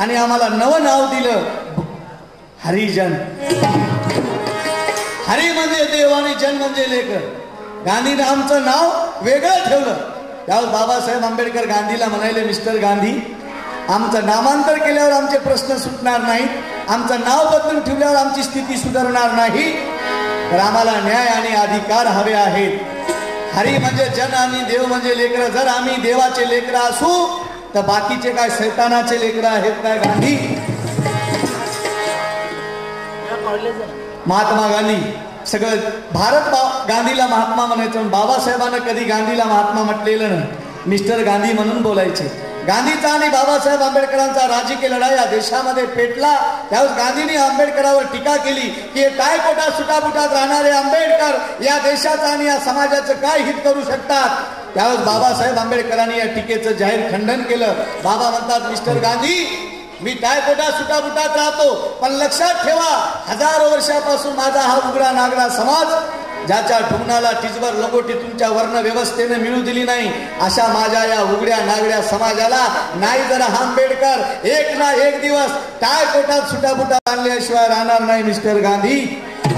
आणि आम्हाला नवं नाव दिलं हरिजन. हरी म्हणजे देव आणि जन म्हणजे लेकर. गांधीने आमचं नाव वेगळं ठेवलं. त्यावेळेस बाबासाहेब आंबेडकर गांधीला म्हणाले, मिस्टर गांधी, आमचं नामांतर केल्यावर आमचे प्रश्न सुटणार नाहीत, आमचं नाव बदलून ठेवल्यावर आमची स्थिती सुधारणार नाही, तर आम्हाला न्याय आणि अधिकार हवे आहेत. हरी म्हणजे जन आणि देव म्हणजे लेकर. जर आम्ही देवाचे लेकर असू तर बाकीचे काय शैतानाचे लेकर आहेत काय गांधी? महात्मा गांधी सगळं भारत गांधीला महात्मा म्हणायचं. बाबासाहेबांना कधी गांधीला महात्मा म्हटलेलं नाही, मिस्टर गांधी म्हणून बोलायचे. गांधीचा आणि बाबासाहेब आंबेडकरांचा राजकीय लढा या देशामध्ये पेटला. त्यावेळेस गांधींनी आंबेडकरांवर टीका केली की टायकोटा सुटाबुटात राहणारे आंबेडकर या देशाचं आणि या समाजाचं काय हित करू शकतात. त्यावेळेस बाबासाहेब आंबेडकरांनी या टीकेचं जाहीर खंडन केलं. बाबा म्हणतात, मिस्टर गांधी, मी टायकोटा सुटाबुटात राहतो, पण लक्षात ठेवा, हजारो वर्षापासून माझा हा उघडा नागरा समाज, ज्याच्या ढुंगणाला टिचभर लंगोटी तुमच्या वर्ण व्यवस्थेने मिळू दिली नाही, अशा माझ्या या उघड्या नागड्या समाजाला नाही जर आंबेडकर एक ना एक दिवस टायकोटात सुटाबुटात आणल्याशिवाय राहणार नाही मिस्टर गांधी.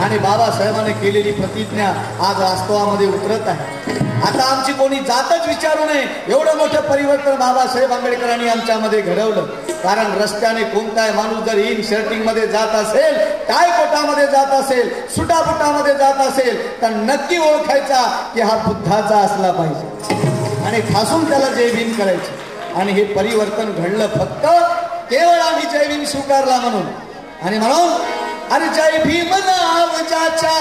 आणि बाबासाहेबांनी केलेली प्रतिज्ञा आज वास्तवामध्ये उतरत आहे. आता आमची कोणी जातच विचारू नये, एवढं मोठं परिवर्तन बाबासाहेब आंबेडकरांनी आमच्यामध्ये घडवलं. कारण रस्त्याने कोणताही माणूस जर इन शर्टिंग मध्ये जात असेल, टायकोटामध्ये जात असेल, सुटाबुटामध्ये जात असेल, तर नक्की ओळखायचा की हा बुद्धाचा असला पाहिजे आणि ठासून त्याला जय भीम करायचे. आणि हे परिवर्तन घडलं फक्त केवळ आम्ही जय भीम स्वीकारला म्हणून. आणि म्हणून अरे जय भीम नाव ज्याच्या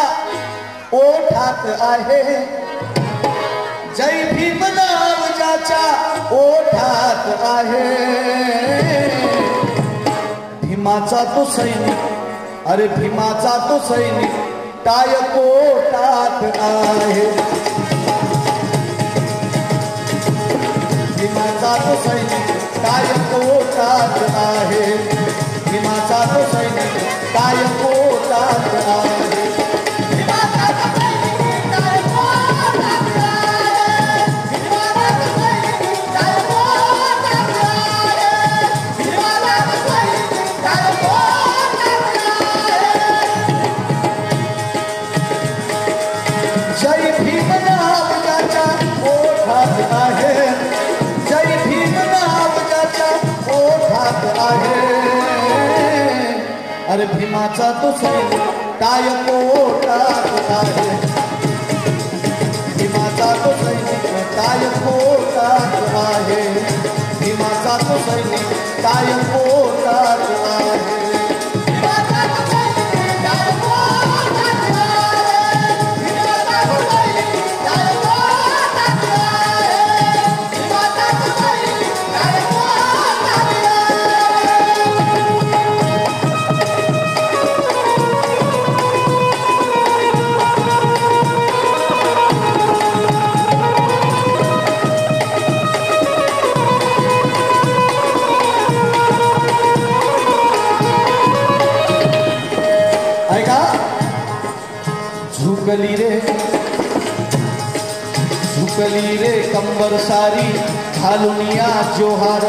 ओठात आहे, जय भीम नाव ज्याच्या ओठात आहे, भीमाचा तो सैनिक, अरे भीमाचा तो सैनिक टायकोटात आहे, भीमाचा तो सैनिक टायकोटात आहे, भीमाचा तो सैनिक टायकोटात आहे. जय भीम नाव ज्याच्या ओठात आहे, जय भीम नाव ज्याच्या ओठात आहे, अरे भीमाचा तो सैनिक टायकोटात आहे, भीमाचा तो सैनिक टायकोटात आहे, भीमाचा तो सैनिक टायकोटात आहे. झुकली रे कंबर सारी घालुनिया जोहार,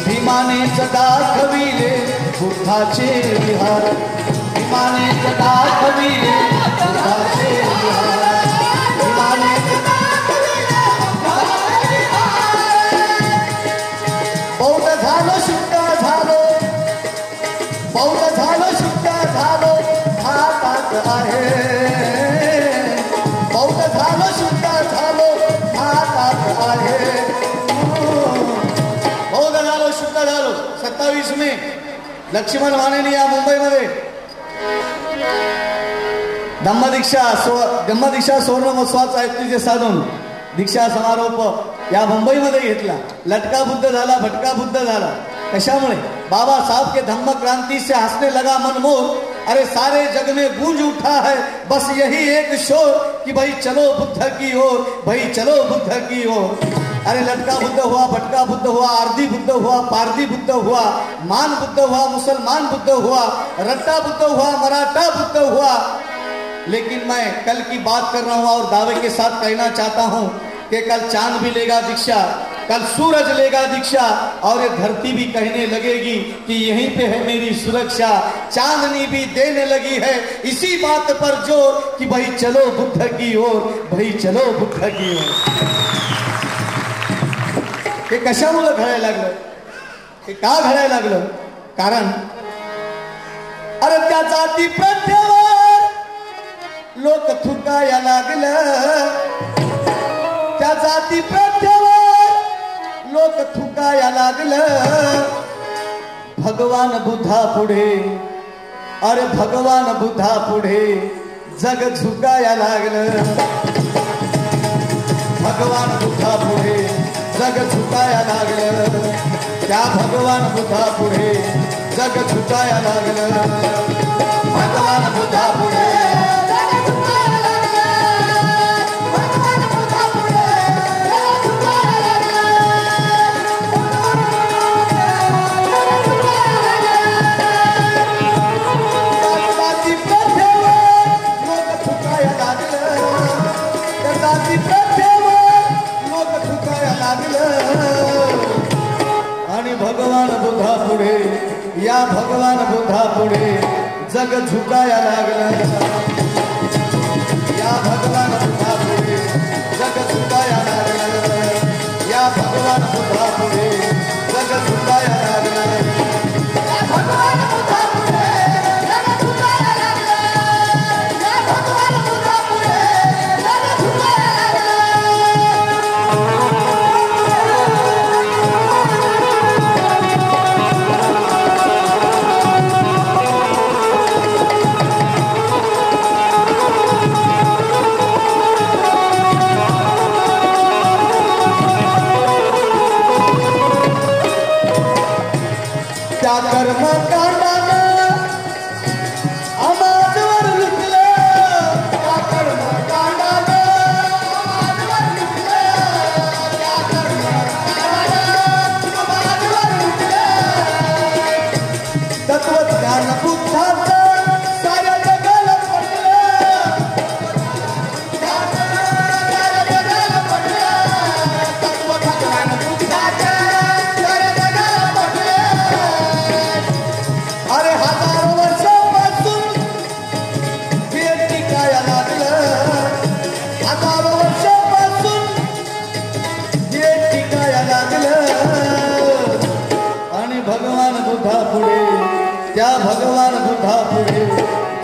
भीमानेच दाखविले बुद्धाचे विहार, भीमानेच दाखविले बुद्धाचे विहार, भीमानेच बौद्ध झालो शुद्ध झालो, बौद्ध झालो शुद्ध झालो हातात आहे, बौद्ध झालो शुद्ध झालो हातात आहे, बौद्ध झालो शुद्ध झालो. 27 मे लक्ष्मण मानेनी या मुंबईमध्ये धम्मदीक्षा सुवर्ण महोत्सवाचा ऐतिहासिक साधून दीक्षा समारोप या मुंबईमध्ये घेतला. लटका बुद्ध झाला, भटका बुद्ध झाला. कशामुळे? बाबा साहब के धम्म क्रांति से हंसने लगा मनमोर, अरे सारे जग में गूंज उठा है बस यही एक शोर कि भाई चलो बुद्ध की ओर, भाई चलो बुद्ध की ओर. अरे लटका बुद्ध हुआ, भटका बुद्ध हुआ, आरदी बुद्ध हुआ, पारदी बुद्ध हुआ, मान बुद्ध हुआ, मुसलमान बुद्ध हुआ, रट्टा बुद्ध हुआ, मराठा बुद्ध हुआ. लेकिन मैं कल की बात कर रहा हूं और दावे के साथ कहना चाहता हूं कि कल चांद भी लेगा दीक्षा, कल सूरज लेगा दीक्षा और ये धरती भी कहने लगेगी कि यहीं पे है मेरी सुरक्षा। चांदनी भी देने लगी है इसी बात पर जोर कि भाई चलो बुद्ध की ओर, भाई चलो बुद्ध की ओर। हे कशामुळे घडायला लागलं, हे का घडायला लागलं? कारण अरे त्या जाती प्रथेवर लोक थुकाया लागलं, त्या जाती प्रथेवर लोक थुकाया लागलं। भगवान बुद्धा पुढे, अरे भगवान बुद्धा पुढे जग झुकाया लागलं। भगवान बुद्धा पुढे जग झुकाया लागलं, त्या भगवान बुद्धा पुढे जग झुकाया लागलं। भगवान बुद्धा पुढे भगवान बुद्धा पुढे, या भगवान बुद्धा पुढे जग झुकाया लागलं। या भगवान बुद्धा पुढे जग झुकाया लागलं, या भगवान बुद्धा पुढे जग झुकाया लागलं। या भगवान बुद्धा पुढे जग झुकाया लागलं, या भगवान बुद्धा पुढे जग झुकाया लागलं। त्या कर्मकांडानं आमाजवर लुटलं, त्या कर्मकांडानं आमाजवर लुटलं, त्या कर्मकांडानं आमाजवर लुटलं। तत्वज्ञान बुद्धाचं साऱ्या जगाला पडलं, साऱ्या जगाला पडलं। तत्वज्ञान बुद्धाचं साऱ्या जगाला पडलं। अरे हजारो वर्षापासून हे टिकाया लागलं, हजारो वर्षापासून हे टिकाया लागलं। आणि भगवान बुद्धा पुढे, त्या भगवान बुद्धा पुढे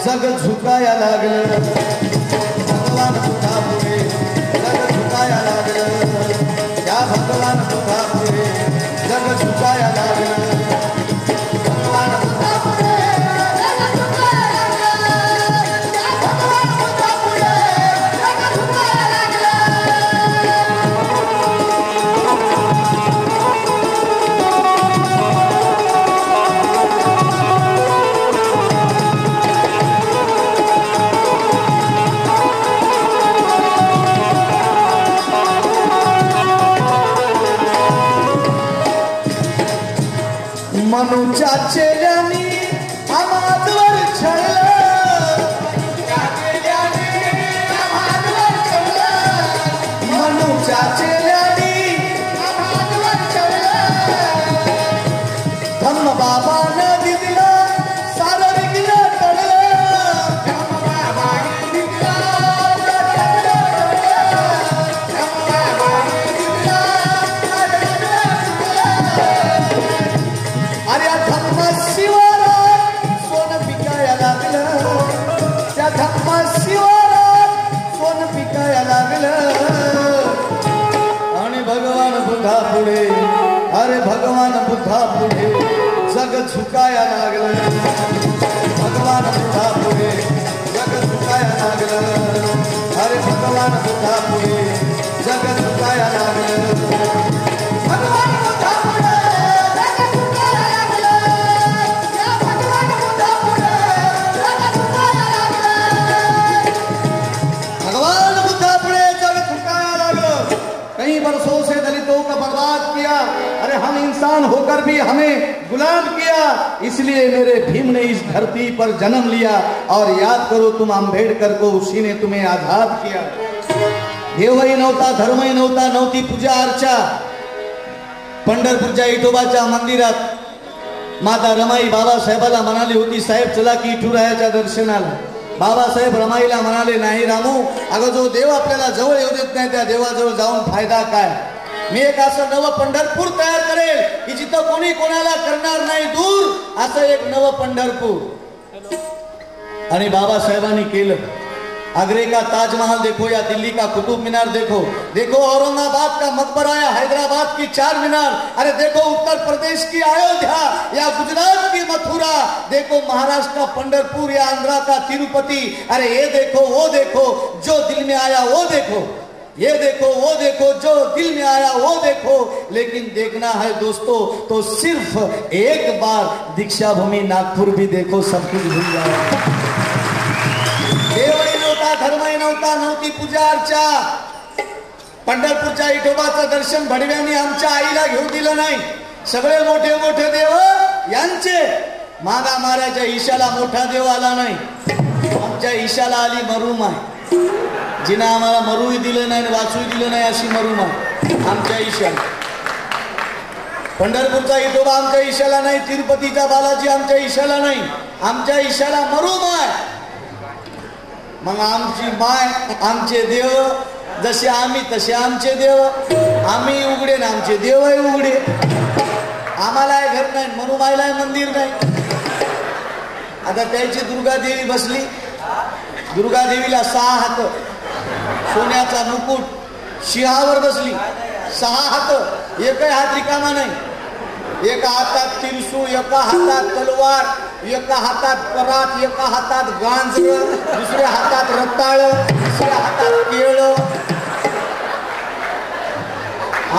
जग झुकाया लागलं। भगवान बुद्धा पुढे जग झुकाया लागलं, त्या भगवान बुद्धा पुढे जग झुकाया लागलं। मनुच्या चेल्यानी आमाजवर छळलं, मनुच्या चेल्यानी आमाजवर छळलं। धम्म बाबानं दिलं सारं विघ्न टळलं, धम्म बाबानं दिलं सारं विघ्न टळलं, धम्म बाबानं दिलं सारं विघ्न टळलं। अरे धम्म शिवारात सोनं पिकाया लागलं, त्या धम्म शिवारात सोनं पिकाया लागलं। आणि भगवान बुद्धा पुढे, अरे भगवान बुद्धा पुढे जग झुकाया लागलं। भगवान बुद्धा पुढे जग झुकाया लागलं, अरे भगवान बुद्धा पुढे जग झुकाया लागलं। भगवान बुद्धा पुढे कई बरसों से दलितों को बर्बाद किया। अरे हम इंसान होकर भी हमें गुलाम किया, इसलिए मेरे भीम ने इस धरती पर जन्म लिया। और याद करो तुम आंबेडकर को, उसी ने तुम्हें आजाद किया। देवही नव्हता, धर्मही नव्हता, नव्हती पूजा अर्चा, पंढरपूरच्या विठोबाच्या मंदिरात माता रमाई बाबासाहेबाला म्हणाली होती, साहेब चला की विठुरायाच्या दर्शनाला. बाबासाहेब रमाईला म्हणाले, नाही रामू, अगं जो देव आपल्याला जवळ येऊ देत नाही त्या देवाजवळ जाऊन फायदा काय. मी एक असं नवं पंढरपूर तयार करेल की जिथं कोणी कोणाला करणार नाही दूर, असं एक नवं पंढरपूर. आणि बाबासाहेबांनी केलं. आगरे का ताजमहल देखो या दिल्ली का कुतुब मीनार देखो, देखो औरंगाबाद का मकबरा या हैदराबाद की चार मीनार, अरे देखो उत्तर प्रदेश की अयोध्या या गुजरात की मथुरा, देखो महाराष्ट्र का पंढरपुर या आंध्रा का तिरुपति, अरे ये देखो वो देखो, जो दिल में आया वो देखो, ये देखो वो देखो, जो दिल में आया वो देखो. लेकिन देखना है दोस्तों तो सिर्फ एक बार दीक्षा भूमि नागपुर भी देखो, सब कुछ भूल जाओ. देवही नव्हता, धर्मही नव्हता, नव्हती पूजा अर्चा. पंढरपूरच्या विठोबाचं दर्शन भडव्यांनी आमच्या आईला घेऊ दिलं नाही. सगळे मोठे मोठे देव यांचे मागा मारायच्या ईशाला मोठा देव आला नाही. आमच्या ईशाला आली मरुमाय, जिनं आम्हाला मरूही दिलं नाही वाचूही दिलं नाही अशी मरुमाय आमच्या ईशाला. पंढरपूरचा विठोबा आमच्या ईशाला नाही, तिरुपतीचा बालाजी आमच्या ईशाला नाही, आमच्या ईशाला मरुमाय. मग आमची माय आमचे देव, जसे आम्ही तसे आमचे देव. आम्ही उघडे ना आमचे देवही उघडे. आम्हाला घर नाही, मनुमाईला मंदिर नाही. आता त्याची दुर्गादेवी बसली. दुर्गादेवीला 6 हात, सोन्याचा मुकुट, सिंहावर बसली. 6 हात, एकही हात रिकामा नाही. एका हातात त्रिशूळ, एका हातात तलवार, एका हातात परात, एका हातात गांजर, दुसऱ्या हातात रताळ, तिसऱ्या हातात केळ.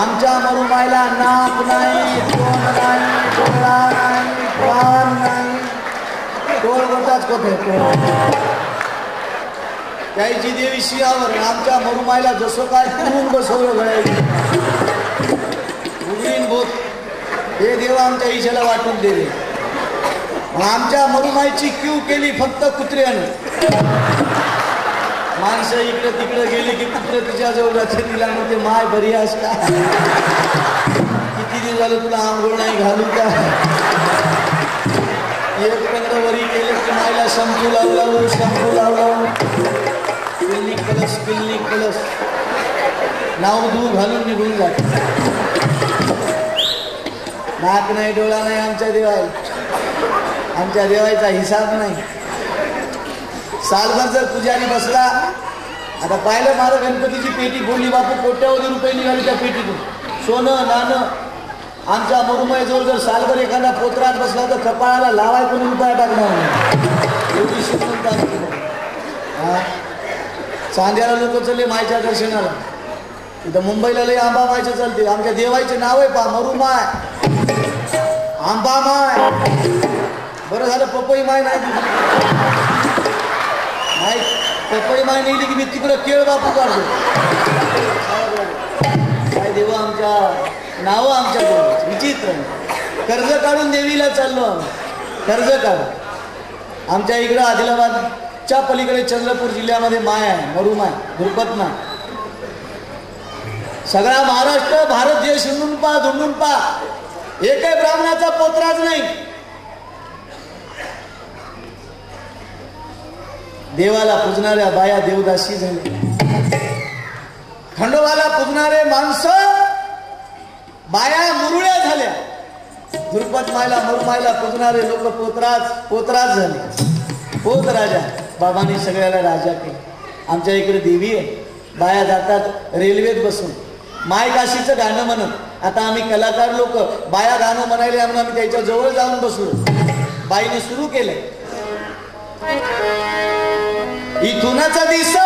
आमच्या मरुमाईला नाक नाही, तोंड नाही, डोळा नाही, कान नाही, टोळ गोटाच कोठे. त्याची देवी सिंहावर, आमच्या मरुमाईला जसं काय फिरून बसवलं गळ्याची उघडीन बोत. हे देव आमच्या ईशाला वाटून दिले. आमच्या मरुमाईची क्यू केली फक्त कुत्र्यानं. माणसं इकडे तिकडे गेली की कुत्रे तिच्या जवळ जाते. तिला म्हणते, माय बरी आहेस का, किती दिवस झालं तुला आंघोळ नाही घालू का. एक पंधरावरी केलं की मायला शंभू लावला, शंभू लावला, क्लिनिक कलस, क्लिनिक कलस, नाव दूर घालून निघून जात. नाक नाही, डोळा नाही आमच्या देवाला. आमच्या देवाचा हिसाब नाही. सालभर जर पुजारी बसला, आता पाहिलं माझं गणपतीची पेटी बोलली, बापू कोट्यावधी रुपये निघाले त्या पेटीतून, सोनं नाणं. आमच्या मरुमाईजवळ जर सालभर एखादा पोत्रात बसला तर कपाळाला लावाय कोणी रुपया टाकणार नाही. एवढी श्रीमंत आमची. चांद्याला लोक चालले मायच्या दर्शनाला. इथं मुंबईला लय आंबा मायचे चालते. आमच्या देवाचे नाव आहे पा, मरुमाय, आंबा माय. बरं झालं पपई माय नाही पपई माय नेली की मी तिकडं केळ बापू काढतो. काय देव आमच्या नाव, आमच्या देवाची विचित्र. कर्ज काढून देवीला चाललो आम्ही, कर्ज काढून. आमच्या इकडं आदिलाबादच्या पलीकडे चंद्रपूर जिल्ह्यामध्ये माय आहे, मरुमाय, धुरपत माय. सगळा महाराष्ट्र भारत देश धुंडून पा, धुंडून पा, एकही ब्राह्मणाचा पोत्राच नाही. देवाला पूजणाऱ्या बाया देवदासी झाल्या. खंडोबाला पूजणारे माणसं बाया मुरुळ्या झाल्या. धुरपत मायला, मुरमायला पूजणारे लोक पोतराज झाले. पोत राजा. बाबांनी सगळ्याला राजा केले. आमच्या इकडे देवी आहे. बाया जातात रेल्वेत बसून माय काशीचं गाणं म्हणत. आता आम्ही कलाकार लोक बाया गाणं म्हणायला म्हणून आम्ही त्याच्या जवळ जाऊन बसलो. बाईने सुरू केलंय, इथूनच दिसा